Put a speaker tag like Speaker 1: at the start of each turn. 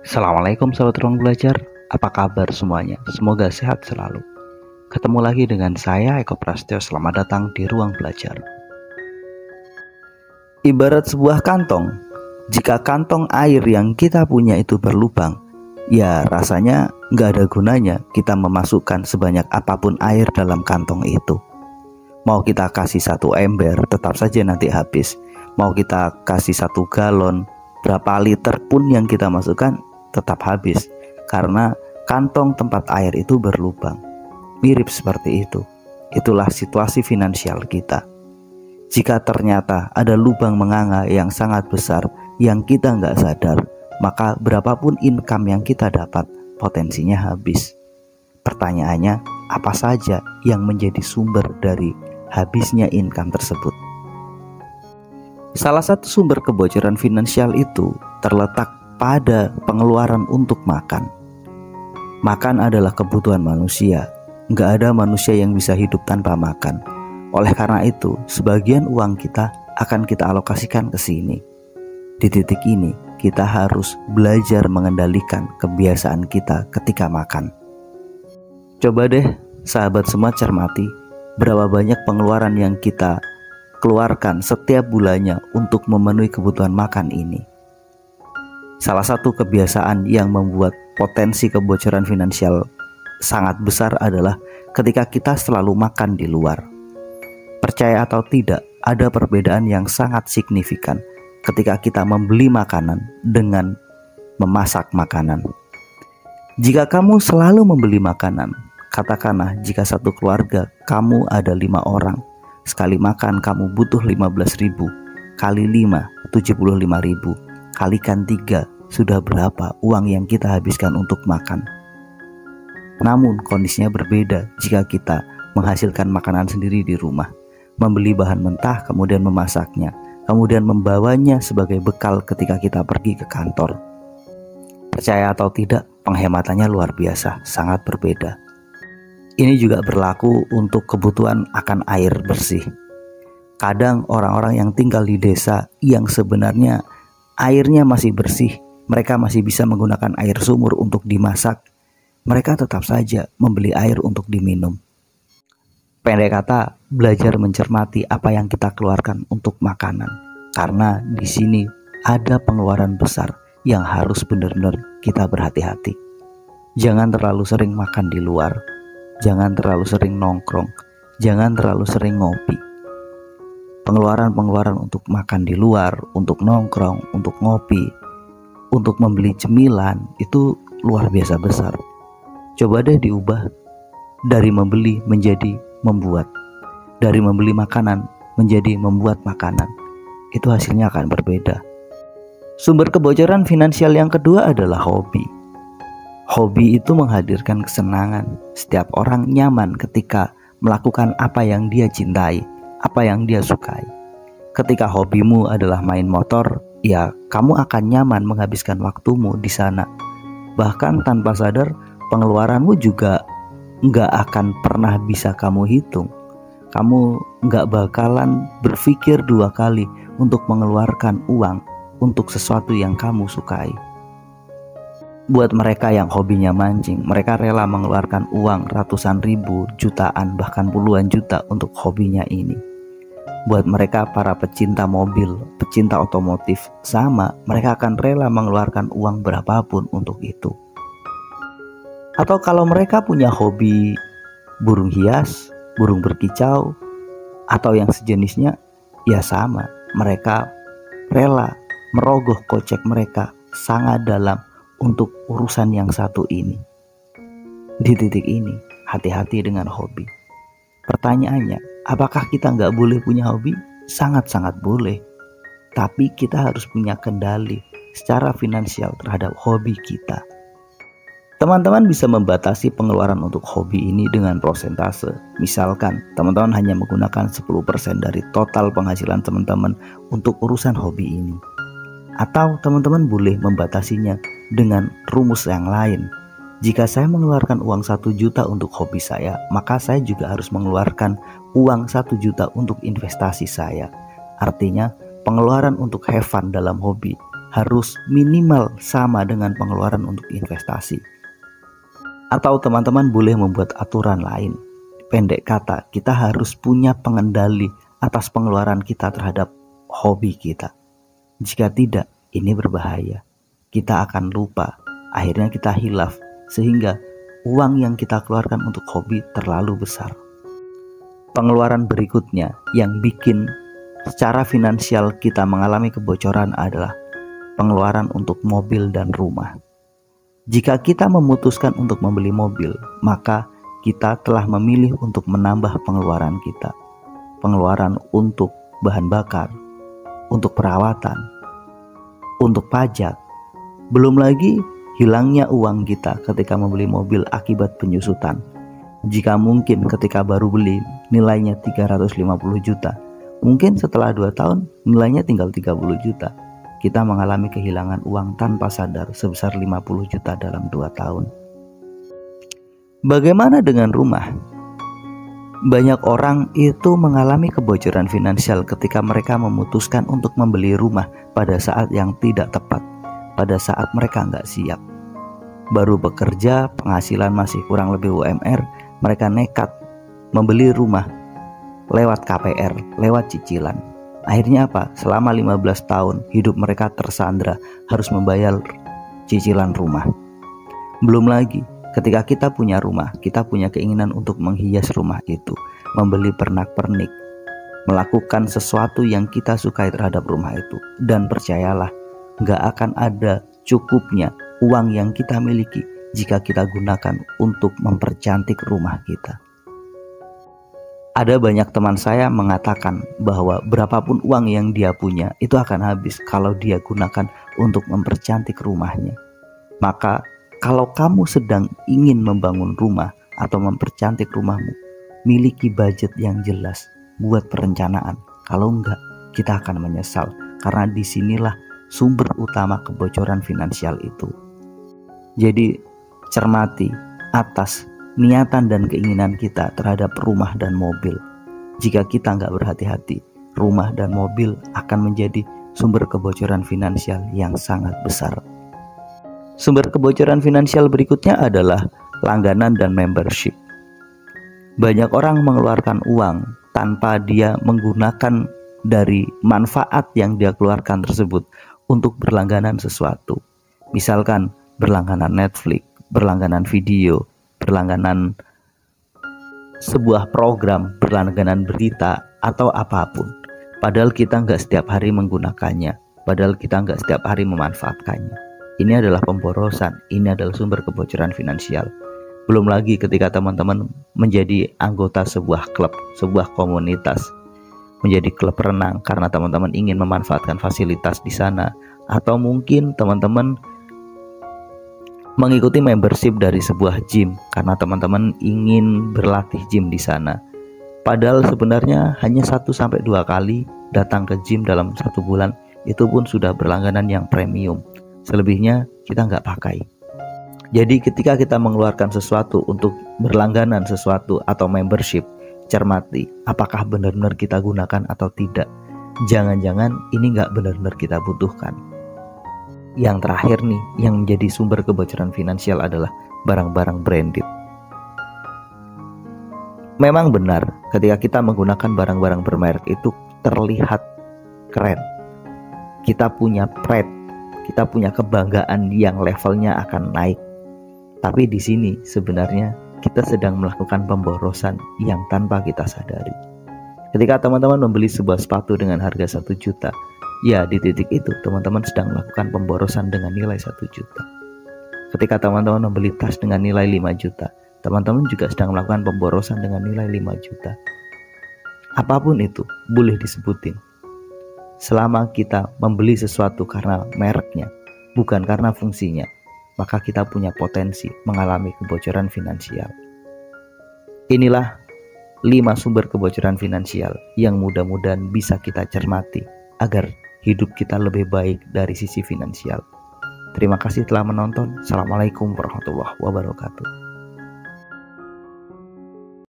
Speaker 1: Assalamualaikum sahabat ruang belajar, apa kabar semuanya? Semoga sehat selalu. Ketemu lagi dengan saya Eko Prasetyo, selamat datang di ruang belajar. Ibarat sebuah kantong, jika kantong air yang kita punya itu berlubang, ya rasanya nggak ada gunanya kita memasukkan sebanyak apapun air dalam kantong itu. Mau kita kasih 1 ember, tetap saja nanti habis. Mau kita kasih 1 galon, berapa liter pun yang kita masukkan tetap habis, karena kantong tempat air itu berlubang. Mirip seperti itu. Itulah situasi finansial kita. Jika ternyata ada lubang menganga yang sangat besar yang kita nggak sadar, maka berapapun income yang kita dapat, potensinya habis. Pertanyaannya, apa saja yang menjadi sumber dari habisnya income tersebut? Salah satu sumber kebocoran finansial itu terletak pada pengeluaran untuk makan. Makan adalah kebutuhan manusia. Nggak ada manusia yang bisa hidup tanpa makan. Oleh karena itu, sebagian uang kita akan kita alokasikan ke sini. Di titik ini, kita harus belajar mengendalikan kebiasaan kita ketika makan. Coba deh, sahabat semua cermati, berapa banyak pengeluaran yang kita keluarkan setiap bulannya untuk memenuhi kebutuhan makan ini. Salah satu kebiasaan yang membuat potensi kebocoran finansial sangat besar adalah ketika kita selalu makan di luar. Percaya atau tidak, ada perbedaan yang sangat signifikan ketika kita membeli makanan dengan memasak makanan. Jika kamu selalu membeli makanan, katakanlah jika satu keluarga kamu ada 5 orang, sekali makan kamu butuh 15.000, kali 5, 75.000. Kalikan 3, sudah berapa uang yang kita habiskan untuk makan. Namun kondisinya berbeda jika kita menghasilkan makanan sendiri di rumah, membeli bahan mentah kemudian memasaknya, kemudian membawanya sebagai bekal ketika kita pergi ke kantor. Percaya atau tidak, penghematannya luar biasa, sangat berbeda. Ini juga berlaku untuk kebutuhan akan air bersih. Kadang orang-orang yang tinggal di desa yang sebenarnya airnya masih bersih, mereka masih bisa menggunakan air sumur untuk dimasak, mereka tetap saja membeli air untuk diminum. Pendek kata, belajar mencermati apa yang kita keluarkan untuk makanan, karena di sini ada pengeluaran besar yang harus benar-benar kita berhati-hati. Jangan terlalu sering makan di luar, jangan terlalu sering nongkrong, jangan terlalu sering ngopi. Pengeluaran-pengeluaran untuk makan di luar, untuk nongkrong, untuk ngopi, untuk membeli cemilan itu luar biasa besar. Coba deh diubah dari membeli menjadi membuat, dari membeli makanan menjadi membuat makanan. Itu hasilnya akan berbeda. Sumber kebocoran finansial yang kedua adalah hobi. Hobi itu menghadirkan kesenangan. Setiap orang nyaman ketika melakukan apa yang dia cintai, apa yang dia sukai. Ketika hobimu adalah main motor, ya kamu akan nyaman menghabiskan waktumu di sana. Bahkan tanpa sadar, pengeluaranmu juga nggak akan pernah bisa kamu hitung. Kamu nggak bakalan berpikir 2 kali untuk mengeluarkan uang untuk sesuatu yang kamu sukai. Buat mereka yang hobinya mancing, mereka rela mengeluarkan uang ratusan ribu, jutaan, bahkan puluhan juta untuk hobinya ini. Buat mereka para pecinta mobil, pecinta otomotif, sama, mereka akan rela mengeluarkan uang berapapun untuk itu. Atau kalau mereka punya hobi burung hias, burung berkicau, atau yang sejenisnya, ya sama, mereka rela merogoh kocek mereka sangat dalam untuk urusan yang satu ini. Di titik ini, hati-hati dengan hobi. Pertanyaannya, apakah kita nggak boleh punya hobi? Sangat-sangat boleh. Tapi kita harus punya kendali secara finansial terhadap hobi kita. Teman-teman bisa membatasi pengeluaran untuk hobi ini dengan prosentase. Misalkan, teman-teman hanya menggunakan 10% dari total penghasilan teman-teman untuk urusan hobi ini. Atau teman-teman boleh membatasinya dengan rumus yang lain. Jika saya mengeluarkan uang 1 juta untuk hobi saya, maka saya juga harus mengeluarkan uang 1 juta untuk investasi saya. Artinya pengeluaran untuk have fun dalam hobi harus minimal sama dengan pengeluaran untuk investasi. Atau teman-teman boleh membuat aturan lain. Pendek kata, kita harus punya pengendali atas pengeluaran kita terhadap hobi kita. Jika tidak, ini berbahaya. Kita akan lupa, akhirnya kita hilaf, sehingga uang yang kita keluarkan untuk hobi terlalu besar. Pengeluaran berikutnya yang bikin secara finansial kita mengalami kebocoran adalah pengeluaran untuk mobil dan rumah. Jika kita memutuskan untuk membeli mobil, maka kita telah memilih untuk menambah pengeluaran kita. Pengeluaran untuk bahan bakar, untuk perawatan, untuk pajak. Belum lagi hilangnya uang kita ketika membeli mobil akibat penyusutan. Jika mungkin ketika baru beli nilainya 350 juta, mungkin setelah 2 tahun nilainya tinggal 30 juta. Kita mengalami kehilangan uang tanpa sadar sebesar 50 juta dalam 2 tahun. Bagaimana dengan rumah? Banyak orang itu mengalami kebocoran finansial ketika mereka memutuskan untuk membeli rumah pada saat yang tidak tepat, pada saat mereka nggak siap. Baru bekerja, penghasilan masih kurang lebih UMR, mereka nekat membeli rumah lewat KPR, lewat cicilan. Akhirnya apa? Selama 15 tahun hidup mereka tersandra, harus membayar cicilan rumah. Belum lagi ketika kita punya rumah, kita punya keinginan untuk menghias rumah itu, membeli pernak-pernik, melakukan sesuatu yang kita sukai terhadap rumah itu. Dan percayalah, gak akan ada cukupnya uang yang kita miliki jika kita gunakan untuk mempercantik rumah kita. Ada banyak teman saya mengatakan bahwa berapapun uang yang dia punya itu akan habis kalau dia gunakan untuk mempercantik rumahnya. Maka kalau kamu sedang ingin membangun rumah atau mempercantik rumahmu, miliki budget yang jelas, buat perencanaan. Kalau enggak, kita akan menyesal karena disinilah sumber utama kebocoran finansial itu. Jadi cermati atas niatan dan keinginan kita terhadap rumah dan mobil. Jika kita nggak berhati-hati, rumah dan mobil akan menjadi sumber kebocoran finansial yang sangat besar. Sumber kebocoran finansial berikutnya adalah langganan dan membership. Banyak orang mengeluarkan uang tanpa dia menggunakan dari manfaat yang dia keluarkan tersebut untuk berlangganan sesuatu. Misalkan berlangganan Netflix, berlangganan video, berlangganan sebuah program, berlangganan berita, atau apapun. Padahal kita nggak setiap hari menggunakannya, padahal kita nggak setiap hari memanfaatkannya. Ini adalah pemborosan, ini adalah sumber kebocoran finansial. Belum lagi ketika teman-teman menjadi anggota sebuah klub, sebuah komunitas, menjadi klub renang karena teman-teman ingin memanfaatkan fasilitas di sana, atau mungkin teman-teman mengikuti membership dari sebuah gym karena teman-teman ingin berlatih gym di sana. Padahal sebenarnya hanya 1-2 kali datang ke gym dalam 1 bulan, itu pun sudah berlangganan yang premium. Selebihnya kita nggak pakai. Jadi ketika kita mengeluarkan sesuatu untuk berlangganan sesuatu atau membership, cermati apakah benar-benar kita gunakan atau tidak. Jangan-jangan ini nggak benar-benar kita butuhkan. Yang terakhir nih, yang menjadi sumber kebocoran finansial adalah barang-barang branded. Memang benar, ketika kita menggunakan barang-barang bermerek itu terlihat keren. Kita punya pride, kita punya kebanggaan yang levelnya akan naik. Tapi di sini sebenarnya kita sedang melakukan pemborosan yang tanpa kita sadari. Ketika teman-teman membeli sebuah sepatu dengan harga 1 juta, ya di titik itu teman-teman sedang melakukan pemborosan dengan nilai 1 juta. Ketika teman-teman membeli tas dengan nilai 5 juta, teman-teman juga sedang melakukan pemborosan dengan nilai 5 juta. Apapun itu boleh disebutin. Selama kita membeli sesuatu karena mereknya, bukan karena fungsinya, maka kita punya potensi mengalami kebocoran finansial. Inilah 5 sumber kebocoran finansial yang mudah-mudahan bisa kita cermati agar hidup kita lebih baik dari sisi finansial. Terima kasih telah menonton. Assalamualaikum warahmatullahi wabarakatuh.